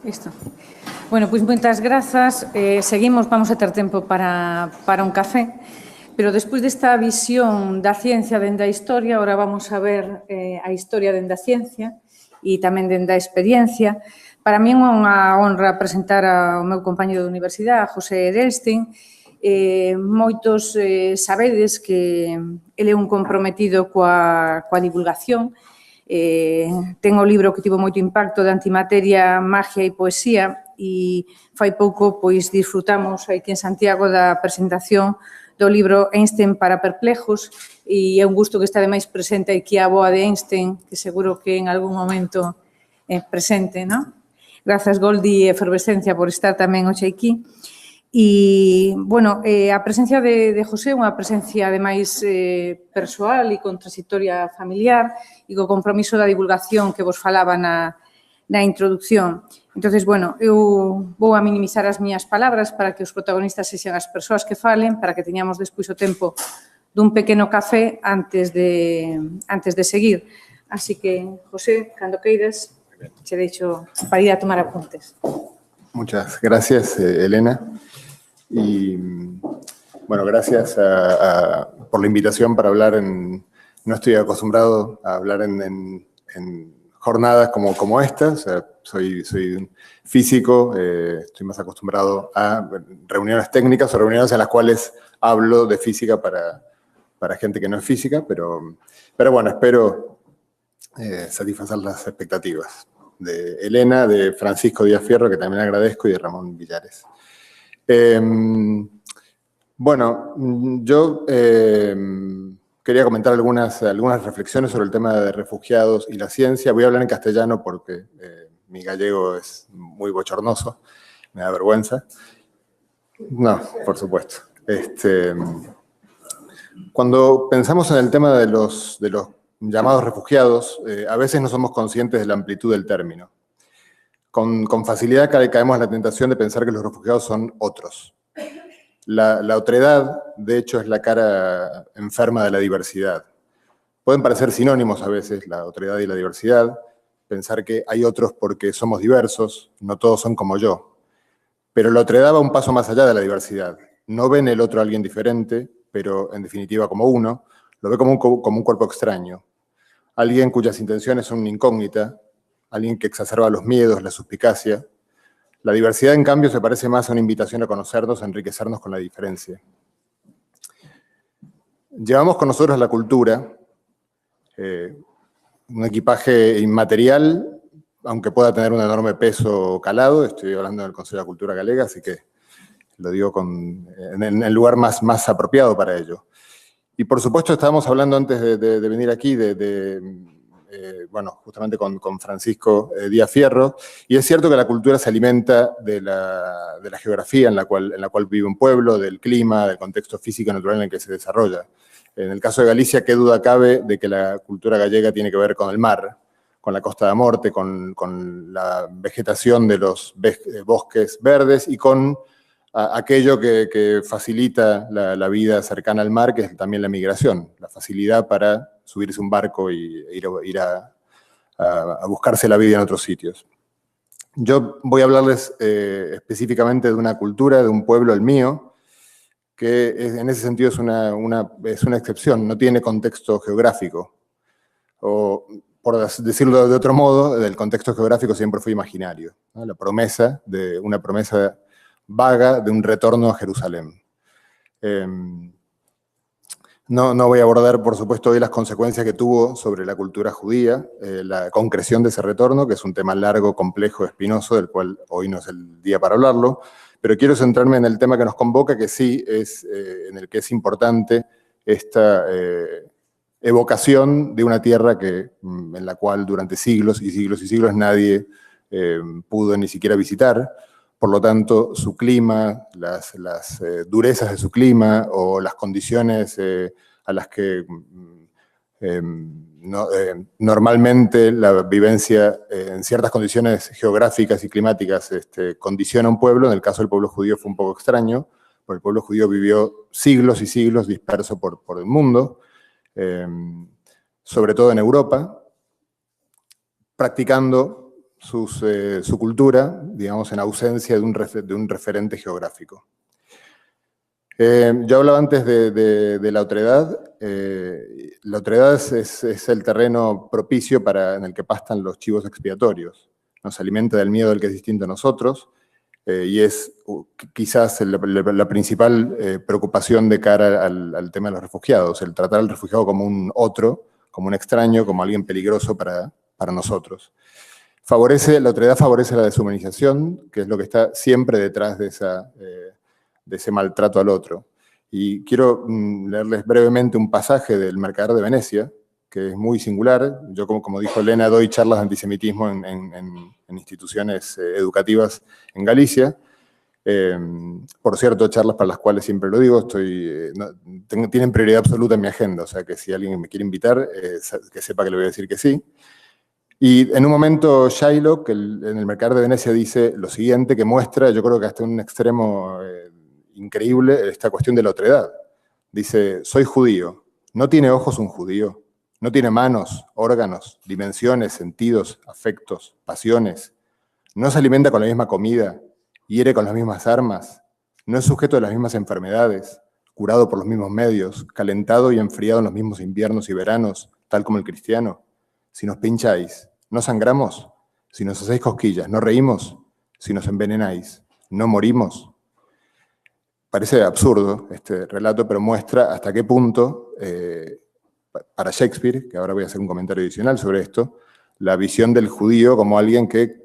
Isto. Bueno, pois moitas grazas. Seguimos, vamos a ter tempo para un café, pero despois desta visión da ciencia dende a historia, ahora vamos a ver a historia dende a ciencia e tamén dende a experiencia. Para mí é unha honra presentar ao meu compañero de universidade, José Edelstein. Moitos sabedes que ele é un comprometido coa divulgación. Ten o libro que tivo moito impacto de Antimateria, Magia e Poesía e fai pouco pois disfrutamos aquí en Santiago da presentación do libro Einstein para perplejos e é un gusto que está ademais presente aquí a avoa de Einstein, que seguro que en algún momento é presente, non? Grazas, Goldi e Efervescencia, por estar tamén hoxe aquí. E, bueno, a presencia de José é unha presencia, ademais, persoal e con trayectoria familiar e co compromiso da divulgación que vos falaba na introducción. Entonces, bueno, eu vou a minimizar as miñas palabras para que os protagonistas sexan as persoas que falen, para que teñamos despois o tempo dun pequeno café antes de seguir. Así que, José, cando queiras, che deixo para ir a tomar apuntes. Muchas gracias, Elena. Y, bueno, gracias por la invitación para hablar no estoy acostumbrado a hablar en jornadas como esta. O sea, soy un físico, estoy más acostumbrado a reuniones técnicas o reuniones en las cuales hablo de física para gente que no es física, pero bueno, espero satisfacer las expectativas de Elena, de Francisco Díaz Fierro, que también agradezco, y de Ramón Villares. Bueno, yo quería comentar algunas reflexiones sobre el tema de refugiados y la ciencia. Voy a hablar en castellano porque mi gallego es muy bochornoso, me da vergüenza. No, por supuesto. Cuando pensamos en el tema de los llamados refugiados, a veces no somos conscientes de la amplitud del término. Con facilidad caemos en la tentación de pensar que los refugiados son otros. La otredad, de hecho, es la cara enferma de la diversidad. Pueden parecer sinónimos a veces, la otredad y la diversidad, pensar que hay otros porque somos diversos, no todos son como yo. Pero la otredad va un paso más allá de la diversidad. No ve en el otro a alguien diferente, pero en definitiva como uno, lo ve como un cuerpo extraño. Alguien cuyas intenciones son una incógnita, alguien que exacerba los miedos, la suspicacia. La diversidad, en cambio, se parece más a una invitación a conocernos, a enriquecernos con la diferencia. Llevamos con nosotros la cultura, un equipaje inmaterial, aunque pueda tener un enorme peso calado. Estoy hablando del Consejo de la Cultura Galega, así que lo digo en el lugar más apropiado para ello. Y por supuesto, estábamos hablando antes de venir aquí bueno, justamente con Francisco Díaz Fierro, y es cierto que la cultura se alimenta de la geografía en la cual vive un pueblo, del clima, del contexto físico natural en el que se desarrolla. En el caso de Galicia, ¿qué duda cabe de que la cultura gallega tiene que ver con el mar, con la Costa da Morte, con la vegetación de los bosques verdes y con aquello que facilita la vida cercana al mar, que es también la migración, la facilidad para subirse un barco y ir a buscarse la vida en otros sitios. Yo voy a hablarles específicamente de una cultura, de un pueblo, el mío, que en ese sentido es una excepción, no tiene contexto geográfico. O, por decirlo de otro modo, el contexto geográfico siempre fue imaginario, ¿no? Una promesa vaga de un retorno a Jerusalén. No voy a abordar, por supuesto, hoy las consecuencias que tuvo sobre la cultura judía, la concreción de ese retorno, que es un tema largo, complejo, espinoso, del cual hoy no es el día para hablarlo, pero quiero centrarme en el tema que nos convoca, que sí es en el que es importante esta evocación de una tierra en la cual durante siglos y siglos y siglos nadie pudo ni siquiera visitar. Por lo tanto, su clima, las durezas de su clima o las condiciones a las que normalmente la vivencia en ciertas condiciones geográficas y climáticas condiciona a un pueblo. En el caso del pueblo judío fue un poco extraño, porque el pueblo judío vivió siglos y siglos disperso por el mundo, sobre todo en Europa, practicando su cultura digamos, en ausencia de un referente geográfico. Yo hablaba antes de la otredad. La otredad es el terreno propicio en el que pastan los chivos expiatorios. Nos alimenta del miedo del que es distinto a nosotros, y es quizás la principal preocupación de cara al tema de los refugiados, el tratar al refugiado como un otro, como un extraño, como alguien peligroso para nosotros. La otredad favorece la deshumanización, que es lo que está siempre detrás de ese maltrato al otro. Y quiero leerles brevemente un pasaje del Mercader de Venecia, que es muy singular. Yo, como dijo Elena, doy charlas de antisemitismo en instituciones educativas en Galicia. Por cierto, charlas para las cuales siempre lo digo, tienen prioridad absoluta en mi agenda, o sea que si alguien me quiere invitar, que sepa que le voy a decir que sí. Y en un momento Shylock, en el Mercader de Venecia, dice lo siguiente, que muestra, yo creo que hasta un extremo increíble, esta cuestión de la otredad. Dice, soy judío. ¿No tiene ojos un judío? ¿No tiene manos, órganos, dimensiones, sentidos, afectos, pasiones? ¿No se alimenta con la misma comida? ¿Hiere con las mismas armas? ¿No es sujeto de las mismas enfermedades? ¿Curado por los mismos medios? ¿Calentado y enfriado en los mismos inviernos y veranos, tal como el cristiano? Si nos pincháis, ¿no sangramos? Si nos hacéis cosquillas, ¿no reímos? Si nos envenenáis, ¿no morimos? Parece absurdo este relato, pero muestra hasta qué punto, para Shakespeare, que ahora voy a hacer un comentario adicional sobre esto, la visión del judío como alguien que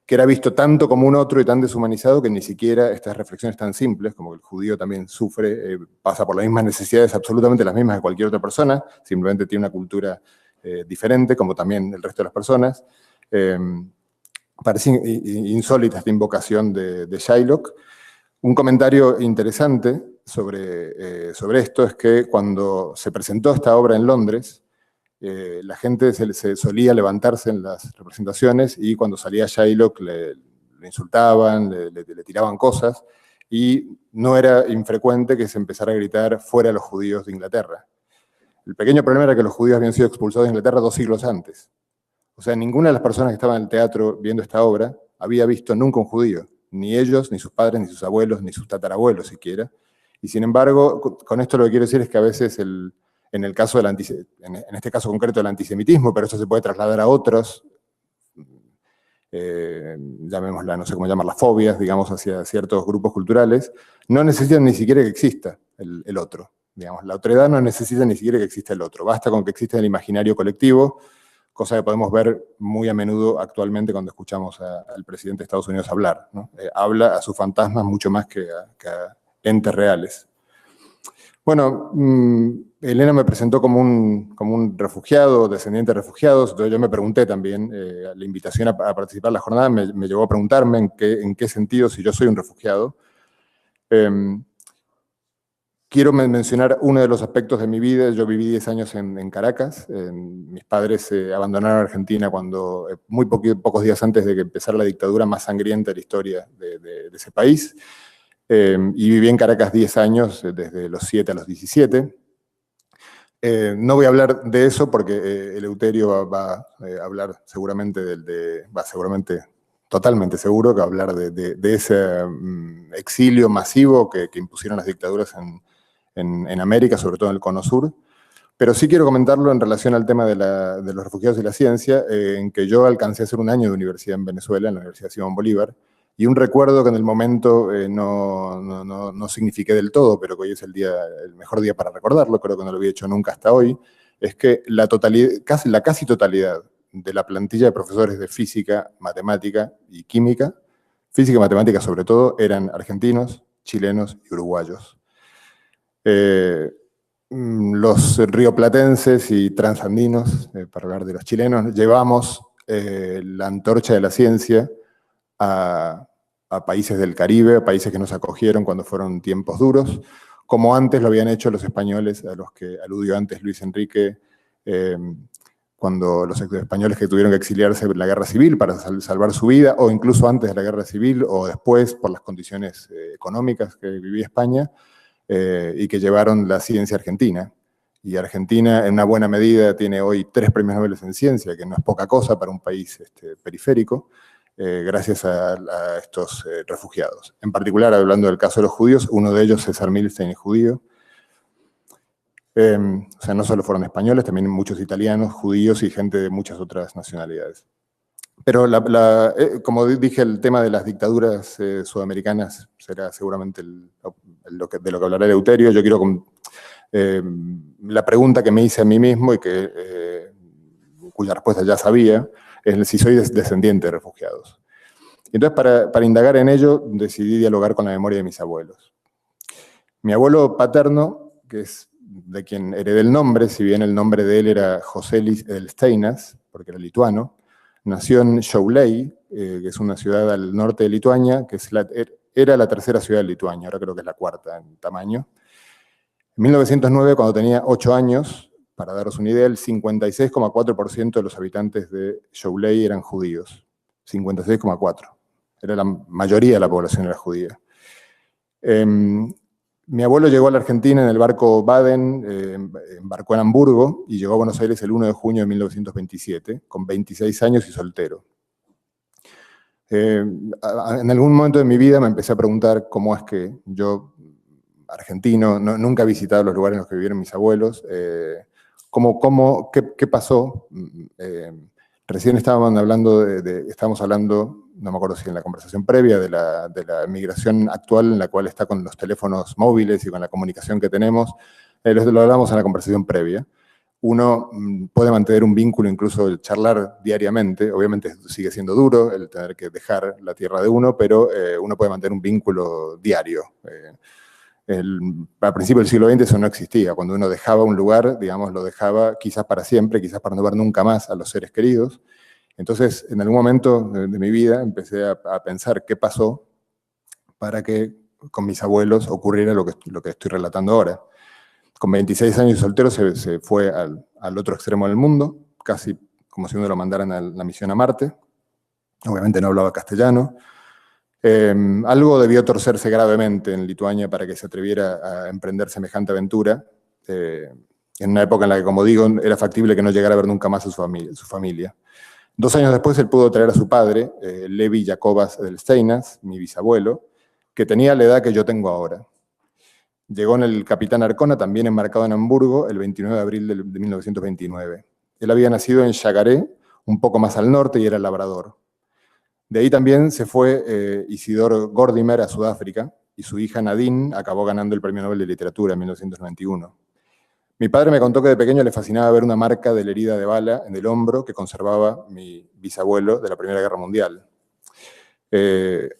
era visto tanto como un otro y tan deshumanizado que ni siquiera estas reflexiones tan simples, como que el judío también sufre, pasa por las mismas necesidades, absolutamente las mismas de cualquier otra persona, simplemente tiene una cultura diferente, como también el resto de las personas. Parece insólita esta invocación de Shylock. Un comentario interesante sobre esto es que cuando se presentó esta obra en Londres, la gente se solía levantarse en las representaciones y cuando salía Shylock le insultaban, le tiraban cosas, y no era infrecuente que se empezara a gritar fuera los judíos de Inglaterra. El pequeño problema era que los judíos habían sido expulsados de Inglaterra 2 siglos antes. O sea, ninguna de las personas que estaban en el teatro viendo esta obra había visto nunca un judío. Ni ellos, ni sus padres, ni sus abuelos, ni sus tatarabuelos siquiera. Y sin embargo, con esto lo que quiero decir es que a veces en este caso concreto del antisemitismo, pero esto se puede trasladar a otros, llamémosla, no sé cómo llamarlas, fobias, digamos, hacia ciertos grupos culturales, no necesitan ni siquiera que exista el otro. Digamos, la otredad no necesita ni siquiera que exista el otro, basta con que exista el imaginario colectivo, cosa que podemos ver muy a menudo actualmente cuando escuchamos al presidente de Estados Unidos hablar, ¿no? Habla a sus fantasmas mucho más que a entes reales. Bueno, Elena me presentó como un refugiado, descendiente de refugiados, entonces yo me pregunté también, la invitación a participar en la jornada me llevó a preguntarme en qué sentido, si yo soy un refugiado. Quiero mencionar uno de los aspectos de mi vida. Yo viví 10 años en Caracas. Mis padres abandonaron Argentina muy pocos días antes de que empezara la dictadura más sangrienta de la historia de ese país. Y viví en Caracas 10 años, desde los 7 a los 17. No voy a hablar de eso porque Eleuterio va a hablar seguramente totalmente seguro, que va a hablar de ese exilio masivo que impusieron las dictaduras en América, sobre todo en el Cono Sur. Pero sí quiero comentarlo en relación al tema de los refugiados y la ciencia, en que yo alcancé a hacer un año de universidad en Venezuela, en la Universidad Simón Bolívar, y un recuerdo que en el momento no signifiqué del todo, pero que hoy es el mejor día para recordarlo, creo que no lo había hecho nunca hasta hoy, es que la casi totalidad de la plantilla de profesores de física, matemática y química, física y matemática sobre todo, eran argentinos, chilenos y uruguayos. Los rioplatenses y transandinos, para hablar de los chilenos, llevamos la antorcha de la ciencia a países del Caribe, a países que nos acogieron cuando fueron tiempos duros, como antes lo habían hecho los españoles, a los que aludió antes Luis Enrique, cuando los españoles que tuvieron que exiliarse en la guerra civil para salvar su vida, o incluso antes de la guerra civil, o después por las condiciones económicas que vivía España, y que llevaron la ciencia argentina. Y Argentina, en una buena medida, tiene hoy 3 premios Nobel en ciencia, que no es poca cosa para un país periférico. gracias a estos refugiados. En particular, hablando del caso de los judíos, uno de ellos, César Milstein, es judío. O sea, no solo fueron españoles, también muchos italianos, judíos y gente de muchas otras nacionalidades. Pero, como dije, el tema de las dictaduras sudamericanas será seguramente de lo que hablará Eleuterio. Yo quiero... la pregunta que me hice a mí mismo y cuya respuesta ya sabía, es si soy descendiente de refugiados. Entonces, para indagar en ello, decidí dialogar con la memoria de mis abuelos. Mi abuelo paterno, que es de quien heredé el nombre, si bien el nombre de él era José Elsteinas, porque era lituano, nació en Šiauliai, que es una ciudad al norte de Lituania, que era la tercera ciudad de Lituania, ahora creo que es la cuarta en tamaño. En 1909, cuando tenía 8 años, para daros una idea, el 56,4% de los habitantes de Šiauliai eran judíos. 56,4%. Era la mayoría de la población era judía. Mi abuelo llegó a la Argentina en el barco Baden, embarcó en Hamburgo y llegó a Buenos Aires el 1 de junio de 1927, con 26 años y soltero. En algún momento de mi vida me empecé a preguntar cómo es que yo, argentino, nunca he visitado los lugares en los que vivieron mis abuelos, ¿qué pasó? Recién estábamos hablando, no me acuerdo si en la conversación previa, de la migración actual en la cual está con los teléfonos móviles y con la comunicación que tenemos. Lo hablamos en la conversación previa. Uno puede mantener un vínculo, incluso charlar diariamente. Obviamente sigue siendo duro el tener que dejar la tierra de uno, pero uno puede mantener un vínculo diario. Al principio del siglo XX eso no existía. Cuando uno dejaba un lugar, digamos, lo dejaba quizás para siempre, quizás para no ver nunca más a los seres queridos. Entonces, en algún momento de mi vida empecé a pensar qué pasó para que con mis abuelos ocurriera lo que estoy relatando ahora. Con 26 años de soltero se fue al otro extremo del mundo, casi como si uno lo mandaran a la misión a Marte. Obviamente no hablaba castellano. Algo debió torcerse gravemente en Lituania para que se atreviera a emprender semejante aventura, en una época en la que, como digo, era factible que no llegara a ver nunca más a su familia. 2 años después, él pudo traer a su padre, Levi Jacobas Elsteinas, mi bisabuelo, que tenía la edad que yo tengo ahora. Llegó en el Capitán Arcona, también embarcado en Hamburgo, el 29 de abril de 1929. Él había nacido en Yacaré, un poco más al norte, y era labrador. De ahí también se fue Isidor Gordimer a Sudáfrica, y su hija Nadine acabó ganando el Premio Nobel de Literatura en 1991. Mi padre me contó que de pequeño le fascinaba ver una marca de la herida de bala en el hombro que conservaba mi bisabuelo de la Primera Guerra Mundial.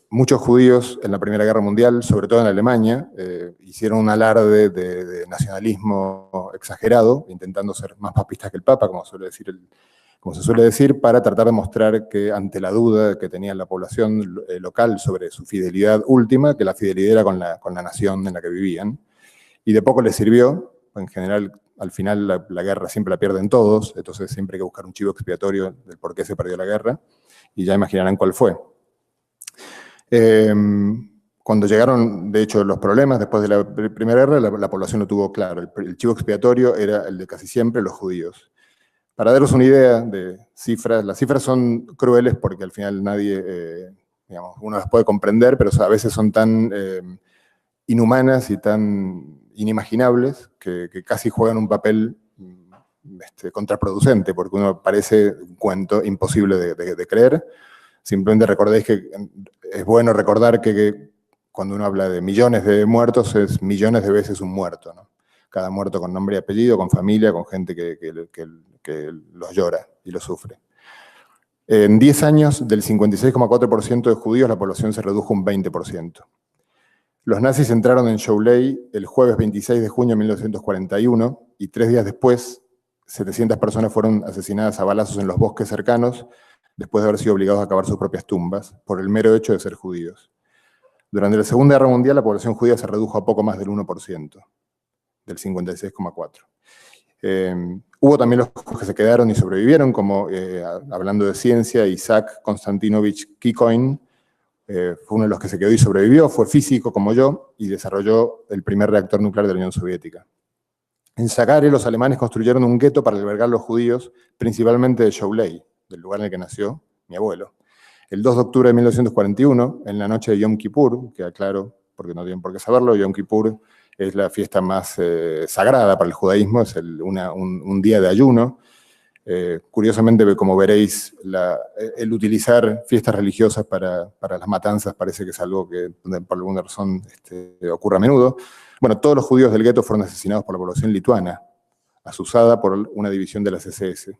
Muchos judíos en la Primera Guerra Mundial, sobre todo en Alemania, hicieron un alarde de nacionalismo exagerado, intentando ser más papistas que el Papa, como se suele decir, para tratar de mostrar que ante la duda que tenía la población local sobre su fidelidad última, que la fidelidad era con la nación en la que vivían. Y de poco les sirvió. En general, al final la guerra siempre la pierden todos, entonces siempre hay que buscar un chivo expiatorio del por qué se perdió la guerra, y ya imaginarán cuál fue. Cuando llegaron, de hecho, los problemas después de la Primera Guerra, la población lo tuvo claro. El chivo expiatorio era el de casi siempre los judíos. Para daros una idea de cifras, las cifras son crueles porque al final nadie, digamos, uno las puede comprender, pero a veces son tan inhumanas y tan inimaginables que casi juegan un papel contraproducente, porque uno parece un cuento imposible de creer. Simplemente recordéis que es bueno recordar que cuando uno habla de millones de muertos, es millones de veces un muerto, ¿no? Cada muerto con nombre y apellido, con familia, con gente que los llora y los sufre. En 10 años, del 56,4% de judíos, la población se redujo un 20%. Los nazis entraron en Šiauliai el jueves 26 de junio de 1941 y 3 días después, 700 personas fueron asesinadas a balazos en los bosques cercanos después de haber sido obligados a cavar sus propias tumbas por el mero hecho de ser judíos. Durante la Segunda Guerra Mundial, la población judía se redujo a poco más del 1%, del 56,4%. Hubo también los que se quedaron y sobrevivieron, como, hablando de ciencia, Isaac Konstantinovich Kikoin, fue uno de los que se quedó y sobrevivió, fue físico como yo, y desarrolló el primer reactor nuclear de la Unión Soviética. En Saqqarah, los alemanes construyeron un gueto para albergar a los judíos, principalmente de Šiauliai, del lugar en el que nació mi abuelo. El 2 de octubre de 1941, en la noche de Yom Kippur, que aclaro porque no tienen por qué saberlo, Yom Kippur es la fiesta más sagrada para el judaísmo, es un día de ayuno. Curiosamente, como veréis, el utilizar fiestas religiosas para las matanzas parece que es algo que por alguna razón ocurre a menudo. Bueno, todos los judíos del gueto fueron asesinados por la población lituana, asusada por una división de las SS.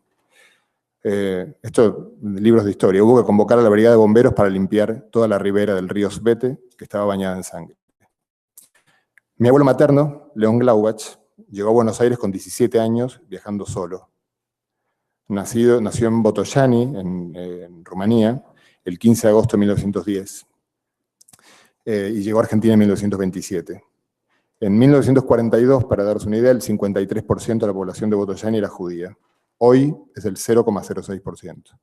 Esto, libros de historia. Hubo que convocar a la brigada de bomberos para limpiar toda la ribera del río Svete, que estaba bañada en sangre. Mi abuelo materno, León Glaubach, llegó a Buenos Aires con 17 años, viajando solo. Nació en Botoșani, en Rumanía, el 15 de agosto de 1910. Y llegó a Argentina en 1927. En 1942, para darse una idea, el 53% de la población de Botoșani era judía. Hoy es el 0,06%.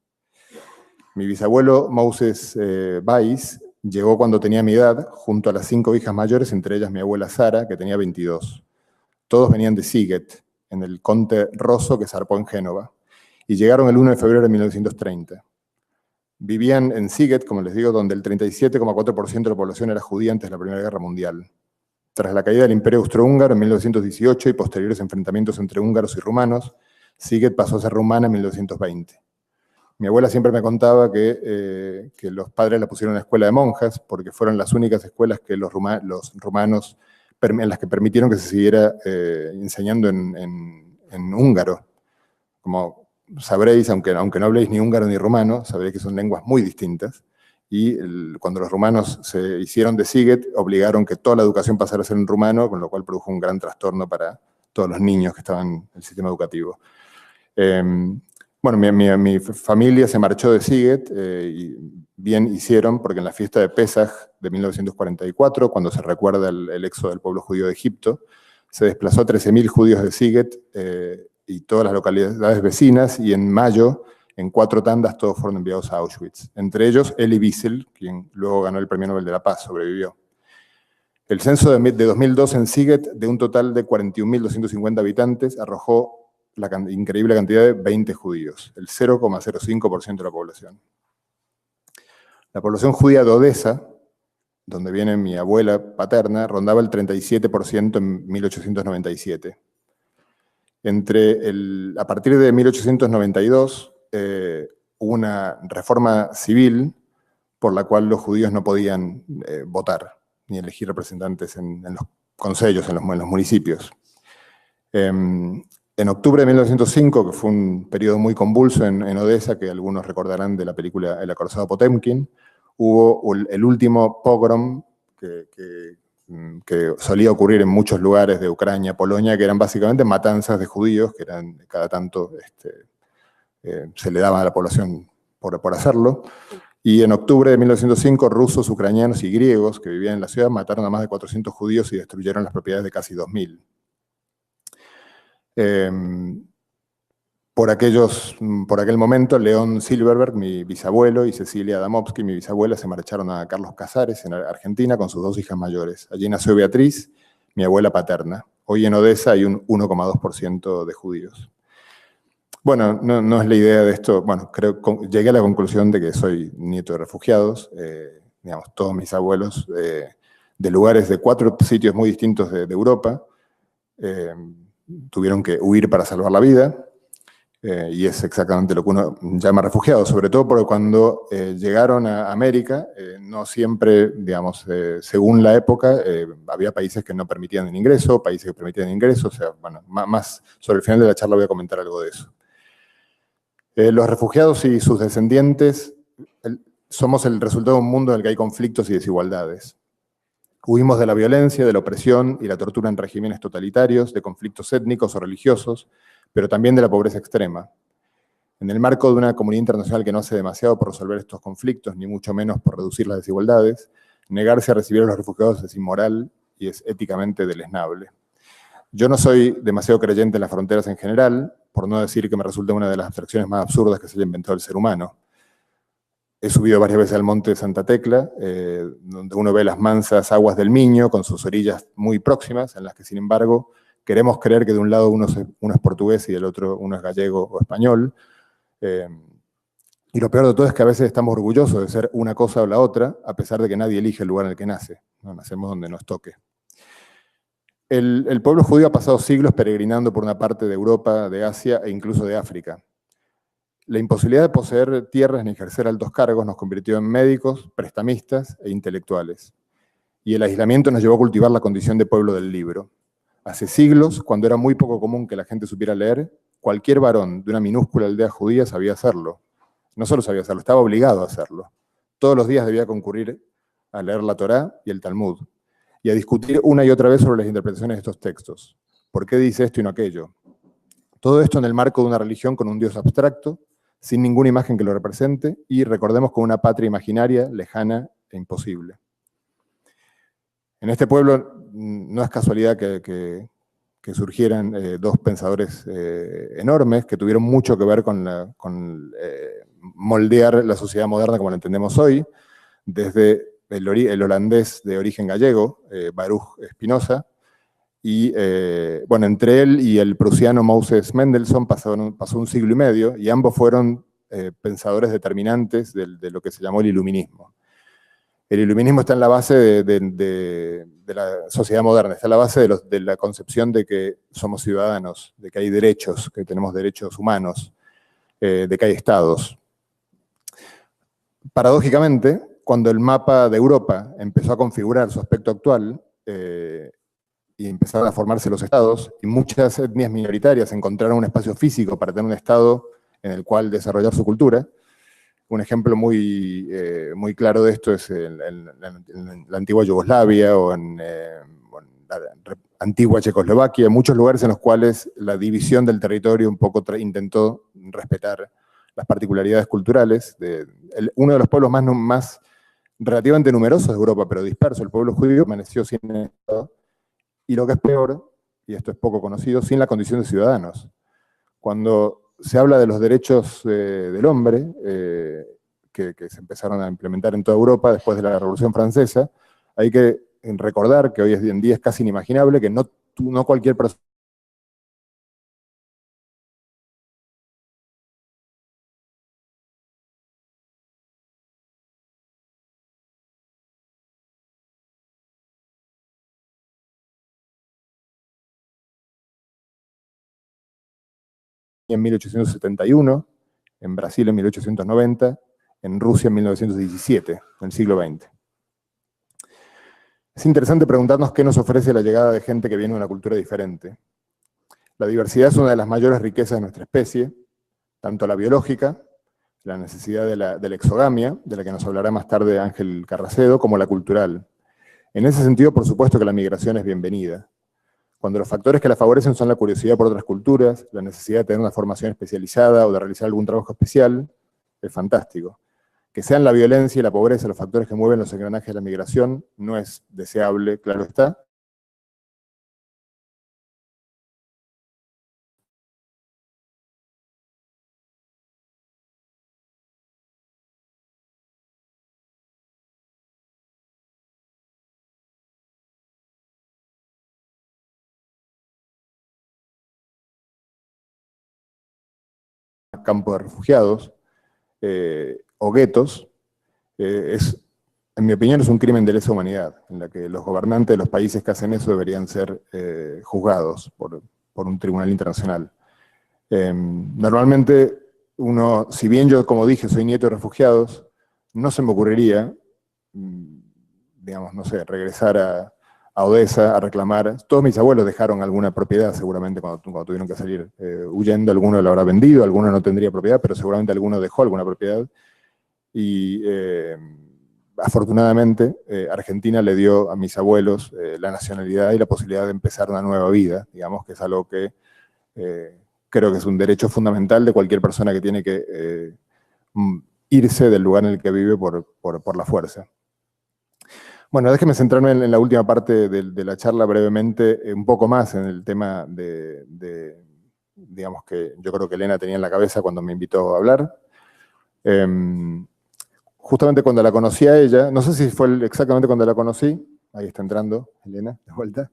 Mi bisabuelo Moses Weiss llegó cuando tenía mi edad, junto a las 5 hijas mayores, entre ellas mi abuela Sara, que tenía 22. Todos venían de Siget, en el Conte Rosso que zarpó en Génova, y llegaron el 1 de febrero de 1930. Vivían en Siget, como les digo, donde el 37,4% de la población era judía antes de la Primera Guerra Mundial. Tras la caída del Imperio Austrohúngaro en 1918 y posteriores enfrentamientos entre húngaros y rumanos, Siget pasó a ser rumana en 1920. Mi abuela siempre me contaba que los padres la pusieron en una escuela de monjas porque fueron las únicas escuelas que los rumanos en las que permitieron que se siguiera enseñando en húngaro. Como sabréis, aunque no habléis ni húngaro ni rumano, sabréis que son lenguas muy distintas. Y cuando los rumanos se hicieron de Siget, obligaron que toda la educación pasara a ser en rumano, con lo cual produjo un gran trastorno para todos los niños que estaban en el sistema educativo. Bueno, mi familia se marchó de Siget, y bien hicieron, porque en la fiesta de Pesaj de 1944, cuando se recuerda el éxodo del pueblo judío de Egipto, se desplazó a 13.000 judíos de Siget y todas las localidades vecinas, y en mayo, en 4 tandas, todos fueron enviados a Auschwitz. Entre ellos, Elie Wiesel, quien luego ganó el Premio Nobel de la Paz, sobrevivió. El censo de 2002 en Siget, de un total de 41.250 habitantes, arrojó la increíble cantidad de 20 judíos, el 0,05% de la población. La población judía de Odessa, donde viene mi abuela paterna, rondaba el 37% en 1897. A partir de 1892 hubo una reforma civil por la cual los judíos no podían votar ni elegir representantes en los consejos, en los municipios. En octubre de 1905, que fue un periodo muy convulso en Odessa, que algunos recordarán de la película El acorazado Potemkin, hubo el último pogrom que solía ocurrir en muchos lugares de Ucrania, Polonia, que eran básicamente matanzas de judíos, que eran cada tanto se le daba a la población por hacerlo. Y en octubre de 1905, rusos, ucranianos y griegos que vivían en la ciudad mataron a más de 400 judíos y destruyeron las propiedades de casi 2.000. Por aquel momento, León Silverberg, mi bisabuelo, y Cecilia Adamovsky, mi bisabuela, se marcharon a Carlos Casares, en Argentina, con sus 2 hijas mayores. Allí nació Beatriz, mi abuela paterna. Hoy en Odessa hay un 1,2% de judíos. Bueno, no es la idea de esto. Bueno, llegué a la conclusión de que soy nieto de refugiados. Digamos, todos mis abuelos de lugares de 4 sitios muy distintos de Europa tuvieron que huir para salvar la vida. Y es exactamente lo que uno llama refugiados, sobre todo porque cuando llegaron a América, no siempre, digamos, según la época, había países que no permitían el ingreso, países que permitían el ingreso, o sea, bueno, más sobre el final de la charla voy a comentar algo de eso. Los refugiados y sus descendientes somos el resultado de un mundo en el que hay conflictos y desigualdades. Huimos de la violencia, de la opresión y la tortura en regímenes totalitarios, de conflictos étnicos o religiosos, pero también de la pobreza extrema. En el marco de una comunidad internacional que no hace demasiado por resolver estos conflictos, ni mucho menos por reducir las desigualdades, negarse a recibir a los refugiados es inmoral y es éticamente deleznable. Yo no soy demasiado creyente en las fronteras en general, por no decir que me resulta una de las abstracciones más absurdas que se haya inventado el ser humano. He subido varias veces al monte de Santa Tecla, donde uno ve las mansas aguas del Miño, con sus orillas muy próximas, en las que, sin embargo, queremos creer que de un lado uno es portugués y del otro uno es gallego o español. Y lo peor de todo es que a veces estamos orgullosos de ser una cosa o la otra, a pesar de que nadie elige el lugar en el que nace, ¿no? Nacemos donde nos toque. El pueblo judío ha pasado siglos peregrinando por una parte de Europa, de Asia e incluso de África. La imposibilidad de poseer tierras ni ejercer altos cargos nos convirtió en médicos, prestamistas e intelectuales. Y el aislamiento nos llevó a cultivar la condición de pueblo del libro. Hace siglos, cuando era muy poco común que la gente supiera leer, cualquier varón de una minúscula aldea judía sabía hacerlo. No solo sabía hacerlo, estaba obligado a hacerlo. Todos los días debía concurrir a leer la Torá y el Talmud, y a discutir una y otra vez sobre las interpretaciones de estos textos. ¿Por qué dice esto y no aquello? Todo esto en el marco de una religión con un Dios abstracto, sin ninguna imagen que lo represente, y recordemos con una patria imaginaria, lejana e imposible. En este pueblo no es casualidad que surgieran dos pensadores enormes que tuvieron mucho que ver con moldear la sociedad moderna como la entendemos hoy, desde el holandés de origen gallego, Baruch Spinoza, y bueno, entre él y el prusiano Moses Mendelssohn pasó un siglo y medio, y ambos fueron pensadores determinantes de lo que se llamó el iluminismo. El iluminismo está en la base de la sociedad moderna, está en la base de la concepción de que somos ciudadanos, de que hay derechos, que tenemos derechos humanos, de que hay estados. Paradójicamente, cuando el mapa de Europa empezó a configurar su aspecto actual, y empezaron a formarse los estados, y muchas etnias minoritarias encontraron un espacio físico para tener un estado en el cual desarrollar su cultura. Un ejemplo muy claro de esto es la antigua Yugoslavia o en la antigua Checoslovaquia, muchos lugares en los cuales la división del territorio un poco intentó respetar las particularidades culturales. Uno de los pueblos más relativamente numerosos de Europa, pero disperso, el pueblo judío, permaneció sin Estado, y lo que es peor, y esto es poco conocido, sin la condición de ciudadanos. Cuando se habla de los derechos del hombre, que se empezaron a implementar en toda Europa después de la Revolución Francesa, hay que recordar que hoy en día es casi inimaginable que no cualquier persona en 1871, en Brasil en 1890, en Rusia en 1917, en el siglo XX. Es interesante preguntarnos qué nos ofrece la llegada de gente que viene de una cultura diferente. La diversidad es una de las mayores riquezas de nuestra especie, tanto la biológica, la necesidad de la exogamia, de la que nos hablará más tarde Ángel Carracedo, como la cultural. En ese sentido, por supuesto que la migración es bienvenida. Cuando los factores que la favorecen son la curiosidad por otras culturas, la necesidad de tener una formación especializada o de realizar algún trabajo especial, es fantástico. Que sean la violencia y la pobreza los factores que mueven los engranajes de la migración no es deseable, claro está. Campo de refugiados o guetos, en mi opinión es un crimen de lesa humanidad, en la que los gobernantes de los países que hacen eso deberían ser juzgados por un tribunal internacional. Normalmente uno, si bien yo, como dije, soy nieto de refugiados, no se me ocurriría, digamos, no sé, regresar a Odessa a reclamar. Todos mis abuelos dejaron alguna propiedad seguramente cuando tuvieron que salir huyendo. Alguno lo habrá vendido, alguno no tendría propiedad, pero seguramente alguno dejó alguna propiedad. Y afortunadamente Argentina le dio a mis abuelos la nacionalidad y la posibilidad de empezar una nueva vida, digamos, que es algo que creo que es un derecho fundamental de cualquier persona que tiene que irse del lugar en el que vive por la fuerza. Bueno, déjeme centrarme en la última parte de la charla brevemente, un poco más en el tema digamos que yo creo que Elena tenía en la cabeza cuando me invitó a hablar. Justamente cuando la conocí a ella, no sé si fue exactamente cuando la conocí, ahí está entrando Elena, de vuelta,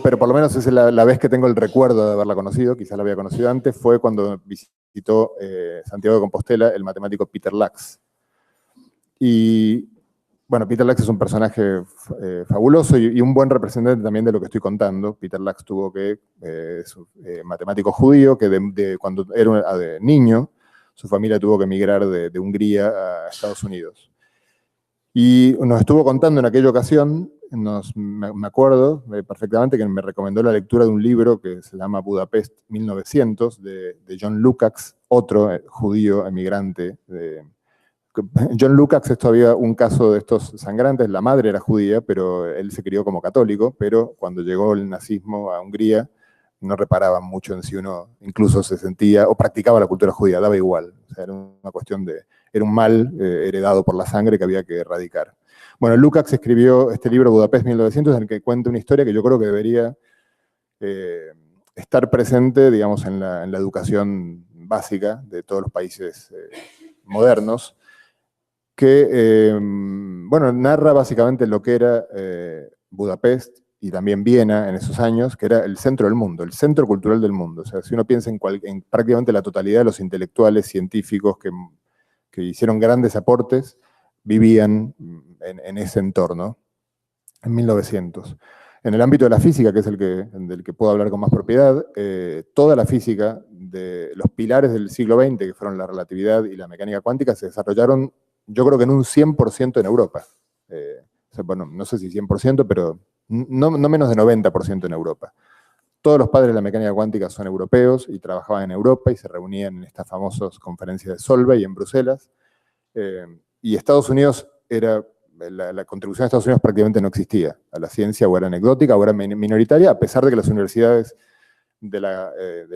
pero por lo menos es la vez que tengo el recuerdo de haberla conocido, quizás la había conocido antes, fue cuando visité visitó Santiago de Compostela el matemático Peter Lux. Y bueno, Peter Lux es un personaje fabuloso y un buen representante también de lo que estoy contando. Peter Lux es un matemático judío que cuando era de niño, su familia tuvo que emigrar de Hungría a Estados Unidos. Y nos estuvo contando en aquella ocasión, me acuerdo perfectamente que me recomendó la lectura de un libro que se llama Budapest 1900, de John Lukács, otro judío emigrante. John Lukács es todavía un caso de estos sangrantes. La madre era judía, pero él se crió como católico, pero cuando llegó el nazismo a Hungría, no reparaban mucho en si uno incluso se sentía o practicaba la cultura judía, daba igual. O sea, era una cuestión era un mal heredado por la sangre que había que erradicar. Bueno, Lukács escribió este libro, Budapest 1900, en el que cuenta una historia que yo creo que debería estar presente, digamos, en la educación básica de todos los países modernos, que, bueno, narra básicamente lo que era Budapest y también Viena en esos años, que era el centro del mundo, el centro cultural del mundo. O sea, si uno piensa en prácticamente la totalidad de los intelectuales científicos que hicieron grandes aportes, vivían en ese entorno, en 1900. En el ámbito de la física, que es del que puedo hablar con más propiedad, toda la física de los pilares del siglo XX, que fueron la relatividad y la mecánica cuántica, se desarrollaron, yo creo que en un 100% en Europa. O sea, bueno, no sé si 100%, pero no menos de 90% en Europa. Todos los padres de la mecánica cuántica son europeos y trabajaban en Europa y se reunían en estas famosas conferencias de Solvay en Bruselas. Y Estados Unidos la contribución de Estados Unidos prácticamente no existía a la ciencia, o era anecdótica o era minoritaria, a pesar de que las universidades de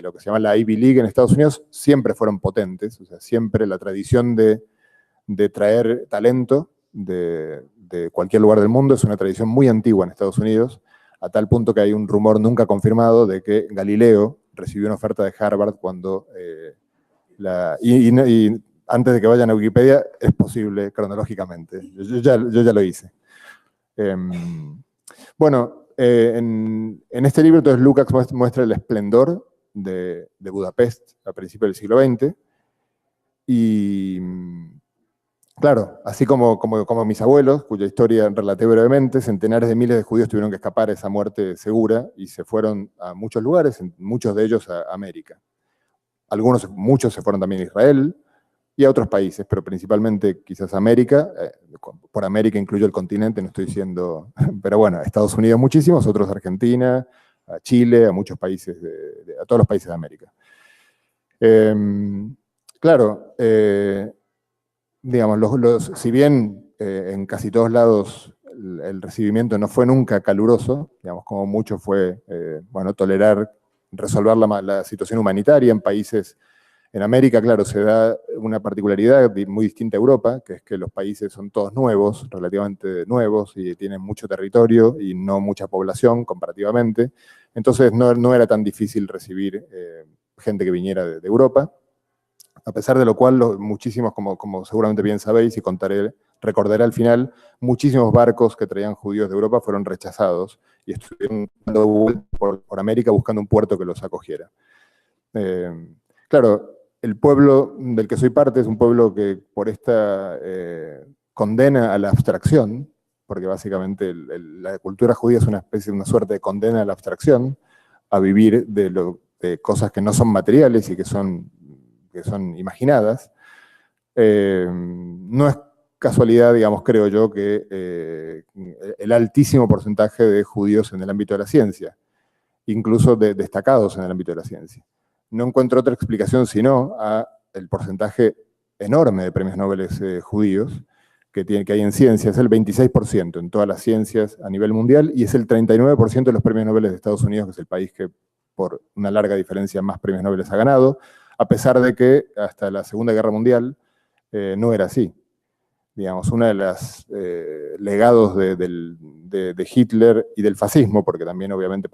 lo que se llama la Ivy League en Estados Unidos siempre fueron potentes. O sea, siempre la tradición de traer talento de cualquier lugar del mundo es una tradición muy antigua en Estados Unidos, a tal punto que hay un rumor nunca confirmado de que Galileo recibió una oferta de Harvard cuando y antes de que vayan a Wikipedia, es posible cronológicamente. Yo ya lo hice. Bueno, en este libro, entonces, Lukács muestra el esplendor de Budapest a principios del siglo XX. Y, claro, así como mis abuelos, cuya historia relaté brevemente, centenares de miles de judíos tuvieron que escapar a esa muerte segura y se fueron a muchos lugares, muchos de ellos a América. Muchos se fueron también a Israel, y a otros países, pero principalmente quizás América. Por América incluyo el continente, no estoy diciendo, pero bueno, a Estados Unidos muchísimos, otros a Argentina, a Chile, a muchos países, a todos los países de América. Claro, digamos, si bien en casi todos lados el recibimiento no fue nunca caluroso, digamos, como mucho fue, bueno, resolver la situación humanitaria en países. En América, claro, se da una particularidad muy distinta a Europa, que es que los países son todos nuevos, relativamente nuevos, y tienen mucho territorio y no mucha población comparativamente. Entonces no era tan difícil recibir gente que viniera de Europa, a pesar de lo cual muchísimos, como seguramente bien sabéis y recordaré al final, muchísimos barcos que traían judíos de Europa fueron rechazados y estuvieron dando vueltas por América buscando un puerto que los acogiera. Claro, el pueblo del que soy parte es un pueblo que por esta condena a la abstracción, porque básicamente la cultura judía es una suerte de condena a la abstracción, a vivir de cosas que no son materiales y que son imaginadas. No es casualidad, digamos, creo yo, que el altísimo porcentaje de judíos en el ámbito de la ciencia, incluso destacados en el ámbito de la ciencia. No encuentro otra explicación sino a el porcentaje enorme de premios Nobel judíos que hay en ciencias. Es el 26% en todas las ciencias a nivel mundial y es el 39% de los premios Nobel de Estados Unidos, que es el país que por una larga diferencia más premios Nobel ha ganado, a pesar de que hasta la Segunda Guerra Mundial no era así. Digamos, uno de los legados de Hitler y del fascismo, porque también obviamente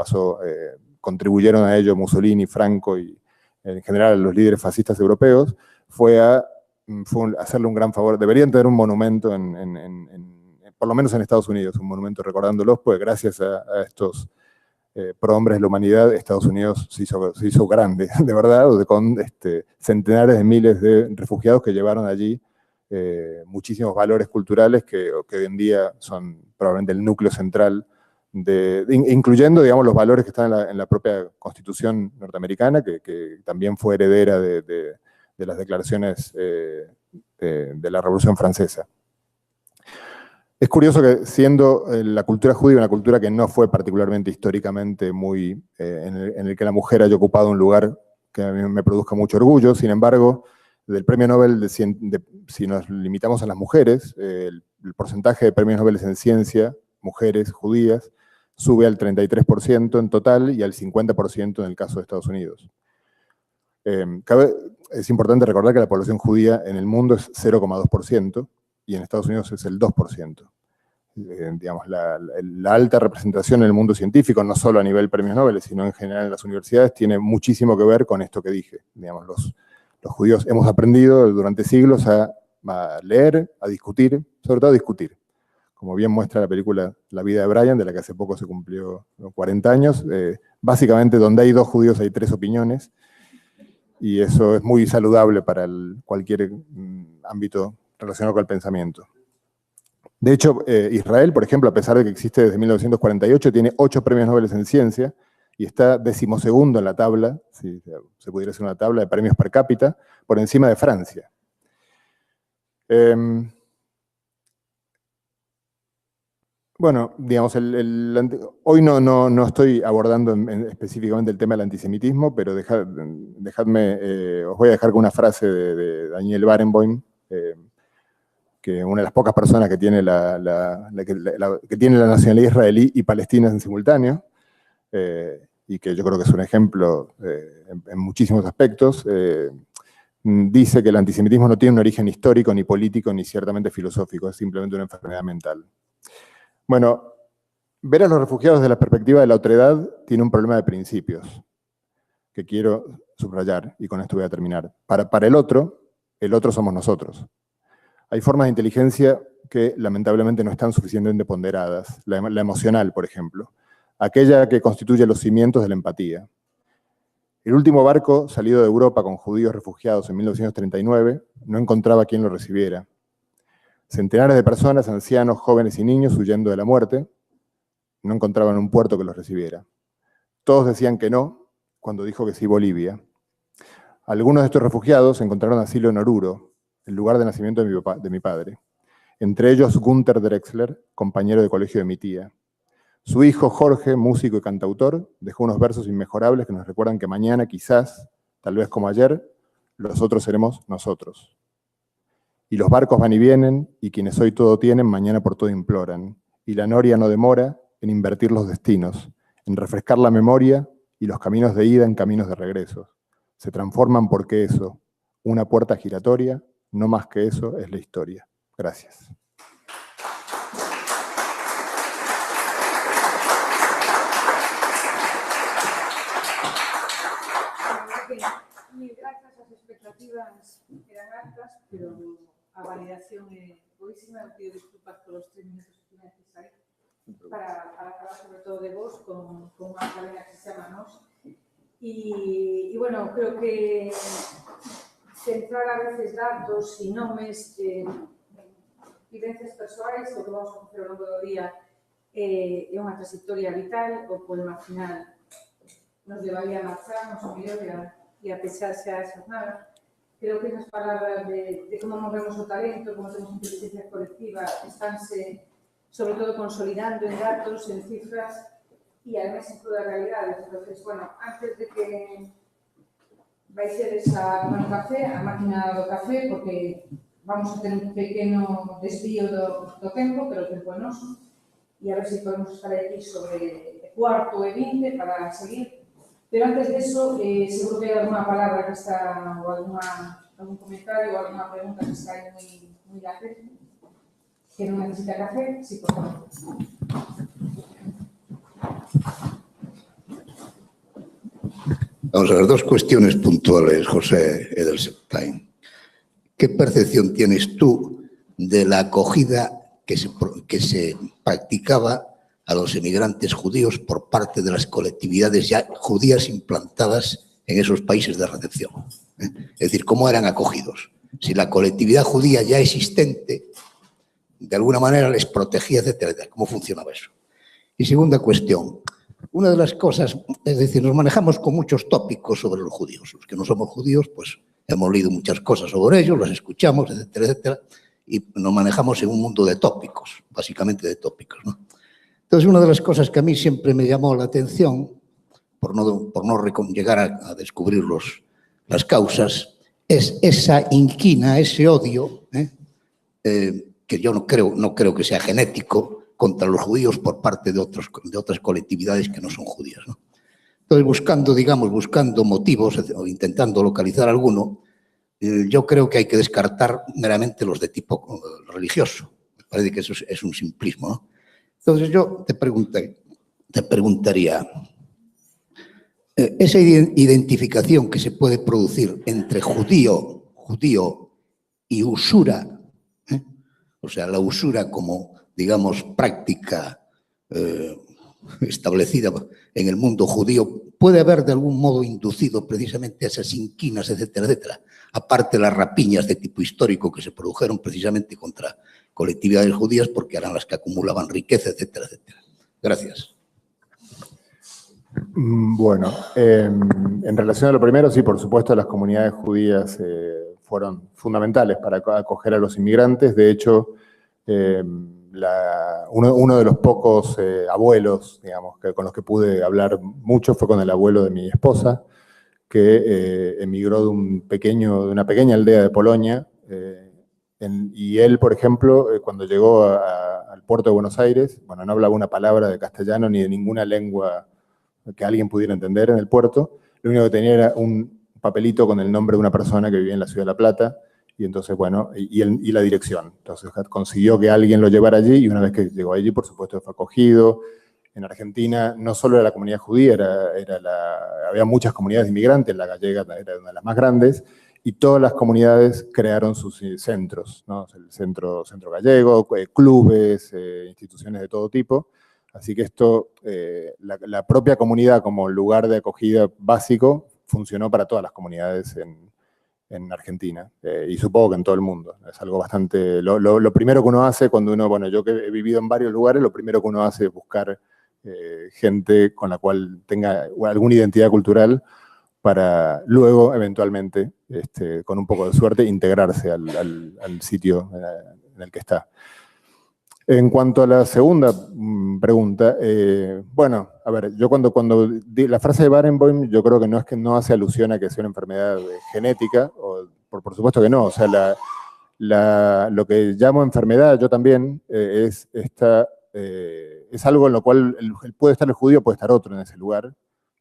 contribuyeron a ello Mussolini, Franco y en general los líderes fascistas europeos, fue hacerle un gran favor. Deberían tener un monumento, por lo menos en Estados Unidos, un monumento recordándolos, pues gracias a estos prohombres de la humanidad, Estados Unidos se hizo grande, de verdad, con centenares de miles de refugiados que llevaron allí muchísimos valores culturales que hoy en día son probablemente el núcleo central, incluyendo, digamos, los valores que están en la propia Constitución norteamericana, que también fue heredera de las declaraciones de la Revolución Francesa. Es curioso que siendo la cultura judía una cultura que no fue particularmente históricamente muy, en el que la mujer haya ocupado un lugar que a mí me produzca mucho orgullo, sin embargo, del premio Nobel, si nos limitamos a las mujeres, el porcentaje de premios Nobel en ciencia, mujeres judías, sube al 33% en total y al 50% en el caso de Estados Unidos. Es importante recordar que la población judía en el mundo es 0,2%, y en Estados Unidos es el 2%. Digamos, la alta representación en el mundo científico, no solo a nivel premios Nobel, sino en general en las universidades, tiene muchísimo que ver con esto que dije. Digamos, los judíos hemos aprendido durante siglos a leer, a discutir, sobre todo a discutir. Como bien muestra la película La vida de Brian, de la que hace poco se cumplió 40 años, básicamente donde hay 2 judíos hay 3 opiniones, y eso es muy saludable para cualquier ámbito relacionado con el pensamiento. De hecho, Israel, por ejemplo, a pesar de que existe desde 1948, tiene 8 premios Nobel en ciencia y está 12º en la tabla, si se pudiera hacer una tabla de premios per cápita, por encima de Francia. Bueno, digamos, hoy no estoy abordando específicamente el tema del antisemitismo, pero dejadme, os voy a dejar con una frase de Daniel Barenboim, que una de las pocas personas que tiene que tiene la nacionalidad israelí y palestina en simultáneo, y que yo creo que es un ejemplo en muchísimos aspectos. Dice que el antisemitismo no tiene un origen histórico, ni político, ni ciertamente filosófico, es simplemente una enfermedad mental. Bueno, ver a los refugiados desde la perspectiva de la otredad tiene un problema de principios, que quiero subrayar, y con esto voy a terminar. Para el otro somos nosotros. Hay formas de inteligencia que lamentablemente no están suficientemente ponderadas, la emocional, por ejemplo, aquella que constituye los cimientos de la empatía. El último barco salido de Europa con judíos refugiados en 1939 no encontraba quien lo recibiera. Centenares de personas, ancianos, jóvenes y niños, huyendo de la muerte, no encontraban un puerto que los recibiera. Todos decían que no, cuando dijo que sí Bolivia. Algunos de estos refugiados encontraron asilo en Oruro, el lugar de nacimiento de mi padre. Entre ellos Gunther Drexler, compañero de colegio de mi tía. Su hijo Jorge, músico y cantautor, dejó unos versos inmejorables que nos recuerdan que mañana, quizás, tal vez como ayer, los otros seremos nosotros. Y los barcos van y vienen, y quienes hoy todo tienen, mañana por todo imploran. Y la noria no demora en invertir los destinos, en refrescar la memoria y los caminos de ida en caminos de regreso. Se transforman porque eso, una puerta giratoria, no más que eso, es la historia. Gracias. Gracias, as expectativas eran altas, pero a validación é boísima. Pido disculpas polos 3 minutos que metes aí para acabar sobre todo de vos con unha cadena que se chama Nos. E bueno, creo que centrar a veces datos e nomes vivencias persoais, o que vamos a facer ao longo do día é unha trayectoria vital. O poema final nos levaría a marchar, nos mellor e a pecharse a xornada. Creo que esas palabras de como movemos o talento, como temos inteligencia colectiva, estánse sobre todo consolidando en datos, en cifras e además en toda a realidade. Entonces, bueno, antes de que baixedes a tomar un café, a máquina do café, porque vamos a ter un pequeno desvío do tempo, pero o tempo é noso, e a ver se podemos estar aquí sobre 4:20 para seguir. Pero antes de eso, seguro que hay alguna palabra que está, o algún comentario o alguna pregunta que está ahí muy latente, que no necesita café. Sí, por favor. Vamos a ver, 2 cuestiones puntuales, José Edelstein. ¿Qué percepción tienes tú de la acogida que se practicaba a los emigrantes judíos por parte de las colectividades ya judías implantadas en esos países de recepción. Es decir, cómo eran acogidos. Si la colectividad judía ya existente, de alguna manera les protegía, etcétera, etcétera. ¿Cómo funcionaba eso? Y segunda cuestión, una de las cosas, es decir, nos manejamos con muchos tópicos sobre los judíos. Los que no somos judíos, pues hemos leído muchas cosas sobre ellos, las escuchamos, etcétera, etcétera, y nos manejamos en un mundo de tópicos, básicamente de tópicos, ¿no? Entonces, una de las cosas que a mí siempre me llamó la atención, por no llegar a descubrir las causas, es esa inquina, ese odio, que yo no creo que sea genético, contra los judíos por parte de otras colectividades que no son judías, ¿no? Entonces, buscando motivos o intentando localizar alguno, yo creo que hay que descartar meramente los de tipo religioso. Me parece que eso es un simplismo, ¿no? Entonces, yo te preguntaría, esa identificación que se puede producir entre judío y usura, o sea, la usura como, digamos, práctica establecida en el mundo judío, puede haber de algún modo inducido precisamente a esas inquinas, etcétera, etcétera, aparte de las rapiñas de tipo histórico que se produjeron precisamente contra colectividades judías porque eran las que acumulaban riqueza, etcétera, etcétera. Gracias. Bueno, en relación a lo primero, sí, por supuesto, las comunidades judías fueron fundamentales para acoger a los inmigrantes. De hecho, uno de los pocos abuelos, digamos, con los que pude hablar mucho fue con el abuelo de mi esposa, que emigró de una pequeña aldea de Polonia, y él, por ejemplo, cuando llegó al puerto de Buenos Aires, bueno, no hablaba una palabra de castellano ni de ninguna lengua que alguien pudiera entender en el puerto. Lo único que tenía era un papelito con el nombre de una persona que vivía en la ciudad de La Plata, y entonces, bueno, y la dirección. Entonces consiguió que alguien lo llevara allí, y una vez que llegó allí, por supuesto, fue acogido. En Argentina no solo era la comunidad judía, había muchas comunidades de inmigrantes, la gallega era una de las más grandes, y todas las comunidades crearon sus centros, ¿no? El centro gallego, clubes, instituciones de todo tipo. Así que esto, la propia comunidad como lugar de acogida básico, funcionó para todas las comunidades en Argentina, y supongo que en todo el mundo. Es algo bastante... Lo primero que uno hace cuando uno, bueno, yo que he vivido en varios lugares, lo primero que uno hace es buscar gente con la cual tenga alguna identidad cultural para luego, eventualmente, con un poco de suerte, integrarse al sitio en el que está. En cuanto a la segunda pregunta, bueno, a ver, yo cuando di la frase de Barenboim, yo creo que no hace alusión a que sea una enfermedad genética, por supuesto que no. O sea, lo que llamo enfermedad, yo también, es algo en lo cual puede estar el judío, puede estar otro en ese lugar.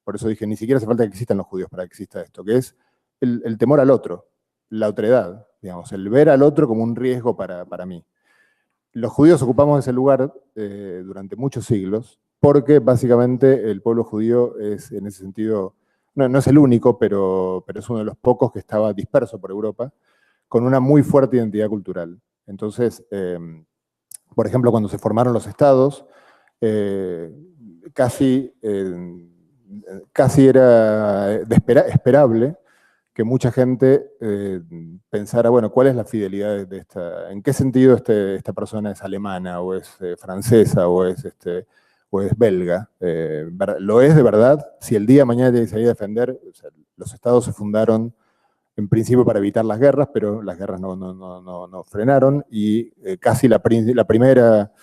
Por eso dije, ni siquiera hace falta que existan los judíos para que exista esto, que es el temor al otro, la otredad, digamos, el ver al otro como un riesgo para mí. Los judíos ocupamos ese lugar durante muchos siglos, porque básicamente el pueblo judío es, en ese sentido, no es el único, pero es uno de los pocos que estaba disperso por Europa, con una muy fuerte identidad cultural. Entonces, por ejemplo, cuando se formaron los estados, casi era esperable que mucha gente pensara, bueno, ¿cuál es la fidelidad de en qué sentido esta persona es alemana, o es francesa, o es belga? ¿Lo es de verdad? Si el día de mañana tiene que salir a defender, o sea, los estados se fundaron en principio para evitar las guerras, pero las guerras no frenaron, y casi la primera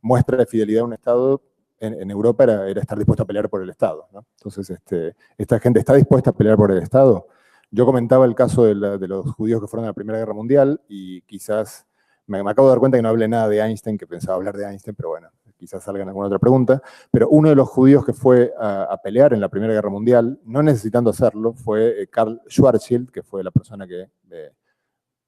muestra de fidelidad de un estado en Europa era estar dispuesto a pelear por el Estado, ¿no? Entonces, ¿esta gente está dispuesta a pelear por el Estado? Yo comentaba el caso de los judíos que fueron a la Primera Guerra Mundial, y quizás me acabo de dar cuenta que no hablé nada de Einstein, que pensaba hablar de Einstein, pero bueno, quizás salga en alguna otra pregunta. Pero uno de los judíos que fue a pelear en la Primera Guerra Mundial, no necesitando hacerlo, fue Karl Schwarzschild, que fue la persona que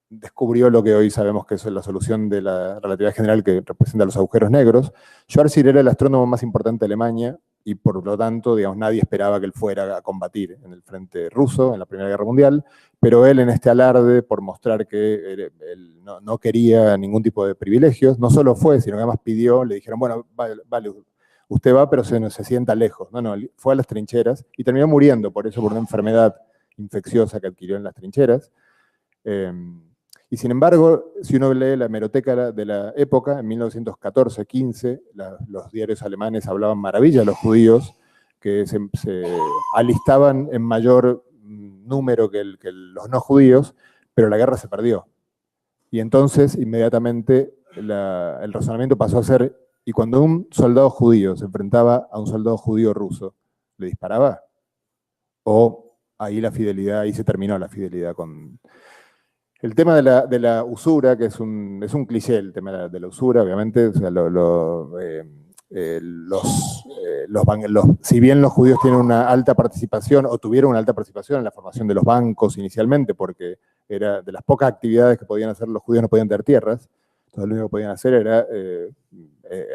descubrió lo que hoy sabemos que es la solución de la relatividad general que representa los agujeros negros. Schwarzschild era el astrónomo más importante de Alemania, y por lo tanto, digamos, nadie esperaba que él fuera a combatir en el frente ruso en la Primera Guerra Mundial, pero él, en este alarde por mostrar que él no quería ningún tipo de privilegios, no solo fue, sino que además pidió, le dijeron, bueno, vale, usted va pero se sienta lejos. No, fue a las trincheras y terminó muriendo por eso, por una enfermedad infecciosa que adquirió en las trincheras. Y sin embargo, si uno lee la hemeroteca de la época, en 1914-15, los diarios alemanes hablaban maravilla de los judíos, que se alistaban en mayor número que los no judíos, pero la guerra se perdió. Y entonces, inmediatamente, el razonamiento pasó a ser, ¿y cuando un soldado judío se enfrentaba a un soldado judío ruso, le disparaba? ¿O ahí se terminó la fidelidad con... El tema de la usura, que es un cliché, el tema de la usura, obviamente, o sea, si bien los judíos tienen una alta participación, o tuvieron una alta participación en la formación de los bancos inicialmente, porque era de las pocas actividades que podían hacer los judíos, no podían tener tierras, entonces lo único que podían hacer era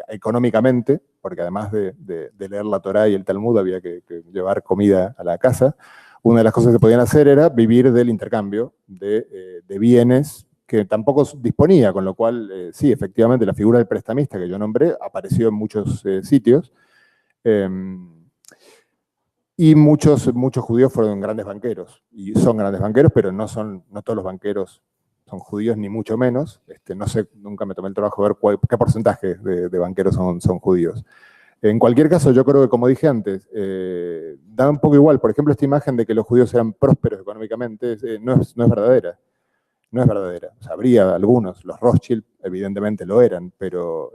económicamente, porque además de leer la Torá y el Talmud había que llevar comida a la casa. Una de las cosas que podían hacer era vivir del intercambio de bienes que tampoco disponía, con lo cual, sí, efectivamente, la figura del prestamista que yo nombré apareció en muchos sitios, y muchos judíos fueron grandes banqueros, y son grandes banqueros, pero no todos los banqueros son judíos, ni mucho menos. No sé, nunca me tomé el trabajo de ver qué porcentaje de banqueros son judíos. En cualquier caso, yo creo que, como dije antes, da un poco igual. Por ejemplo, esta imagen de que los judíos eran prósperos económicamente no es verdadera. No es verdadera. O sea, habría algunos, los Rothschild evidentemente lo eran, pero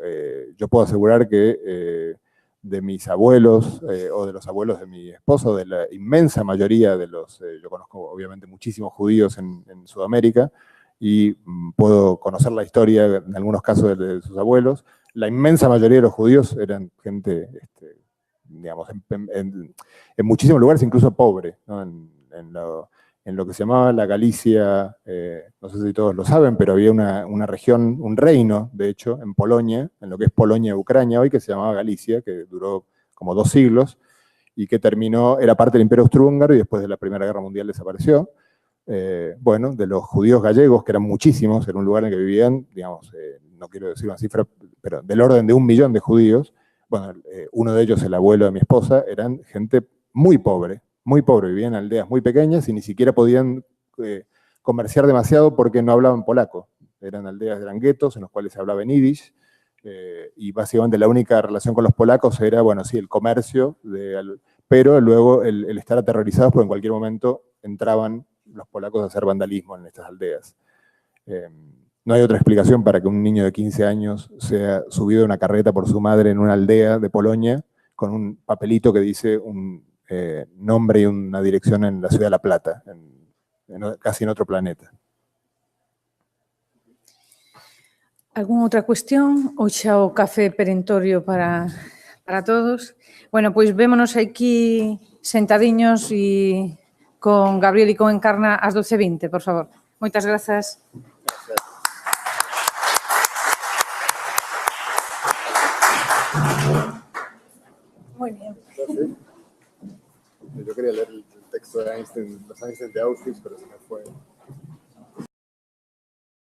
yo puedo asegurar que de mis abuelos o de los abuelos de mi esposo, de la inmensa mayoría de yo conozco obviamente muchísimos judíos en Sudamérica y puedo conocer la historia en algunos casos de sus abuelos. La inmensa mayoría de los judíos eran gente, digamos, en muchísimos lugares incluso pobre, ¿no? En lo que se llamaba la Galicia, no sé si todos lo saben, pero había una región, un reino, de hecho, en Polonia, en lo que es Polonia y Ucrania hoy, que se llamaba Galicia, que duró como 2 siglos, y que era parte del Imperio Austrohúngaro y después de la Primera Guerra Mundial desapareció. Bueno, de los judíos gallegos, que eran muchísimos, era un lugar en el que vivían, digamos, no quiero decir una cifra, pero del orden de 1 millón de judíos. Bueno, uno de ellos, el abuelo de mi esposa, eran gente muy pobre, vivían en aldeas muy pequeñas y ni siquiera podían comerciar demasiado porque no hablaban polaco. Eran guetos en los cuales se hablaba en yiddish, y básicamente la única relación con los polacos era, bueno, sí, el comercio, pero luego el estar aterrorizados porque en cualquier momento entraban los polacos a hacer vandalismo en estas aldeas. No hay otra explicación para que un niño de 15 años sea subido a una carreta por su madre en una aldea de Polonia con un papelito que dice un nombre y una dirección en la ciudad de La Plata, casi en otro planeta. ¿Alguna outra cuestión? Ou xa o café perentorio para todos? Bueno, pois vémonos aquí sentadiños e con Gabriel e con Encarna ás 12:20, por favor. Moitas grazas. Muy bien. Yo quería leer el texto de Einstein, los Einstein de Auschwitz, pero se me fue.